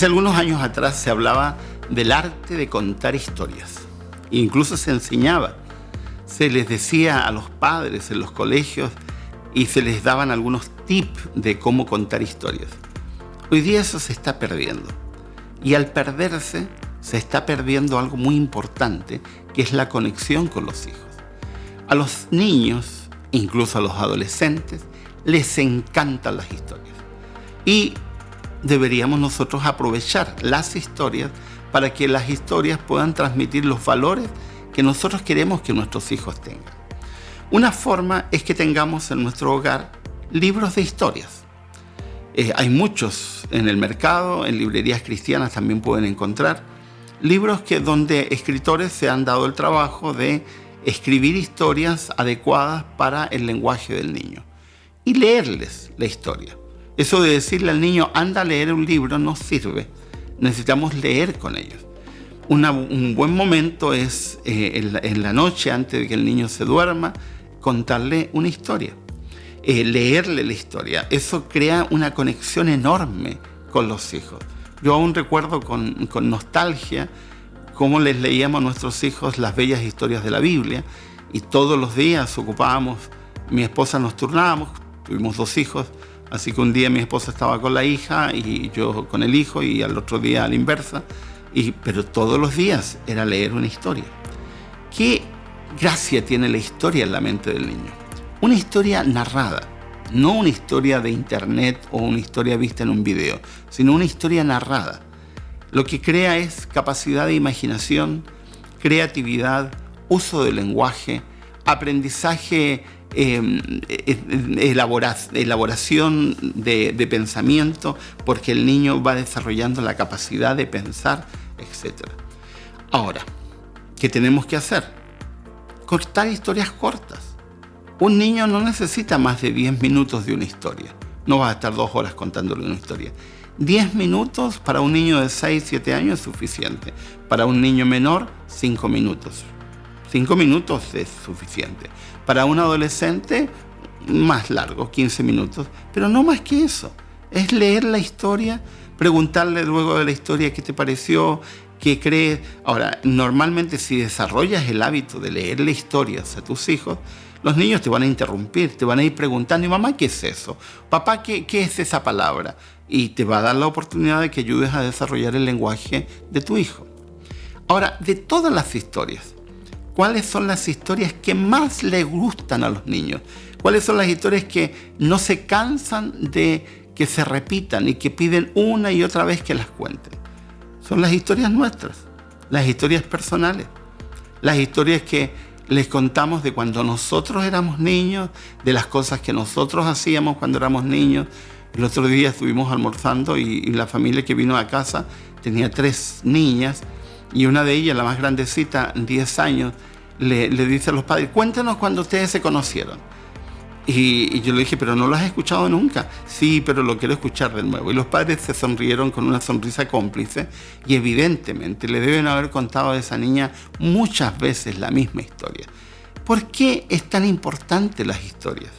Hace algunos años atrás se hablaba del arte de contar historias. Incluso se enseñaba. Se les decía a los padres en los colegios y se les daban algunos tips de cómo contar historias. Hoy día eso se está perdiendo. Y al perderse, se está perdiendo algo muy importante, que es la conexión con los hijos. A los niños, incluso a los adolescentes, les encantan las historias. Y deberíamos nosotros aprovechar las historias para que las historias puedan transmitir los valores que nosotros queremos que nuestros hijos tengan. Una forma es que tengamos en nuestro hogar libros de historias. Hay muchos en el mercado, en librerías cristianas también pueden encontrar libros donde escritores se han dado el trabajo de escribir historias adecuadas para el lenguaje del niño y leerles la historia. Eso de decirle al niño, anda a leer un libro, no sirve. Necesitamos leer con ellos. Un buen momento es en la noche, antes de que el niño se duerma, contarle una historia. Leerle la historia. Eso crea una conexión enorme con los hijos. Yo aún recuerdo con nostalgia cómo les leíamos a nuestros hijos las bellas historias de la Biblia, y todos los días ocupábamos, mi esposa nos turnábamos, tuvimos 2 hijos, así que un día mi esposa estaba con la hija y yo con el hijo, y al otro día a la inversa, pero todos los días era leer una historia. ¿Qué gracia tiene la historia en la mente del niño? Una historia narrada, no una historia de internet o una historia vista en un video, sino una historia narrada. Lo que crea es capacidad de imaginación, creatividad, uso del lenguaje, aprendizaje, elaboración de pensamiento, porque el niño va desarrollando la capacidad de pensar, etc. Ahora, ¿qué tenemos que hacer? Contar historias cortas. Un niño no necesita más de 10 minutos de una historia. No vas a estar 2 horas contándole una historia. 10 minutos para un niño de 6, 7 años es suficiente. Para un niño menor, 5 minutos. 5 minutos es suficiente. Para un adolescente, más largo, 15 minutos. Pero no más que eso. Es leer la historia, preguntarle luego de la historia qué te pareció, qué crees. Ahora, normalmente si desarrollas el hábito de leerle historias a tus hijos, los niños te van a interrumpir, te van a ir preguntando, ¿y mamá qué es eso? Papá, ¿qué es esa palabra? Y te va a dar la oportunidad de que ayudes a desarrollar el lenguaje de tu hijo. Ahora, de todas las historias, ¿cuáles son las historias que más les gustan a los niños? ¿Cuáles son las historias que no se cansan de que se repitan y que piden una y otra vez que las cuenten? Son las historias nuestras, las historias personales, las historias que les contamos de cuando nosotros éramos niños, de las cosas que nosotros hacíamos cuando éramos niños. El otro día estuvimos almorzando y la familia que vino a casa tenía 3 niñas, y una de ellas, la más grandecita, 10 años, le dice a los padres, cuéntanos cuando ustedes se conocieron. Y yo le dije, pero no lo has escuchado nunca. Sí, pero lo quiero escuchar de nuevo. Y los padres se sonrieron con una sonrisa cómplice, y evidentemente le deben haber contado a esa niña muchas veces la misma historia. ¿Por qué es tan importante las historias?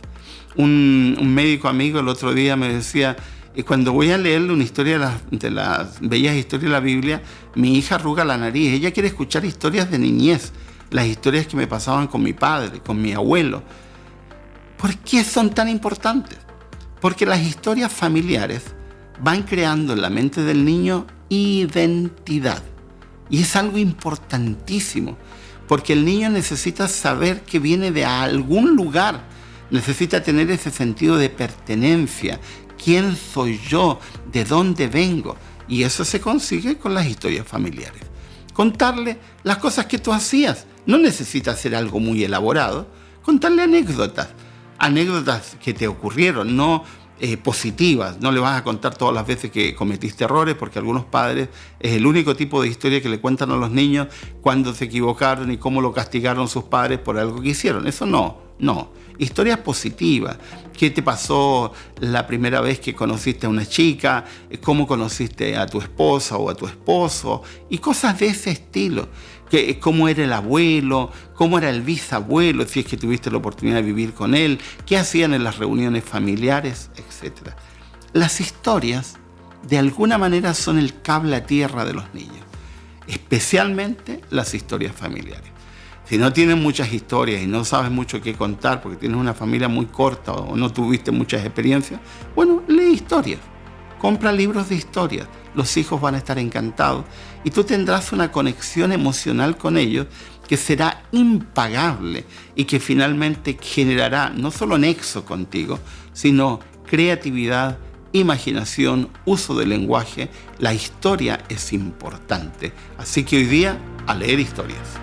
Un médico amigo el otro día me decía, cuando voy a leerle una historia de las bellas historias de la Biblia, mi hija arruga la nariz. Ella quiere escuchar historias de niñez, las historias que me pasaban con mi padre, con mi abuelo. ¿Por qué son tan importantes? Porque las historias familiares van creando en la mente del niño identidad. Y es algo importantísimo, porque el niño necesita saber que viene de algún lugar, necesita tener ese sentido de pertenencia. ¿Quién soy yo? ¿De dónde vengo? Y eso se consigue con las historias familiares. Contarle las cosas que tú hacías. No necesita hacer algo muy elaborado. Contarle anécdotas que te ocurrieron, no positivas. No le vas a contar todas las veces que cometiste errores, porque algunos padres es el único tipo de historia que le cuentan a los niños cuando se equivocaron y cómo lo castigaron sus padres por algo que hicieron. Eso no. Historias positivas. ¿Qué te pasó la primera vez que conociste a una chica? ¿Cómo conociste a tu esposa o a tu esposo? Y cosas de ese estilo. Cómo era el abuelo, cómo era el bisabuelo, si es que tuviste la oportunidad de vivir con él, qué hacían en las reuniones familiares, etc. Las historias de alguna manera son el cable a tierra de los niños, especialmente las historias familiares. Si no tienes muchas historias y no sabes mucho qué contar porque tienes una familia muy corta o no tuviste muchas experiencias, bueno, lee historias, compra libros de historias, los hijos van a estar encantados y tú tendrás una conexión emocional con ellos que será impagable y que finalmente generará no solo nexo contigo, sino creatividad, imaginación, uso del lenguaje. La historia es importante, así que hoy día a leer historias.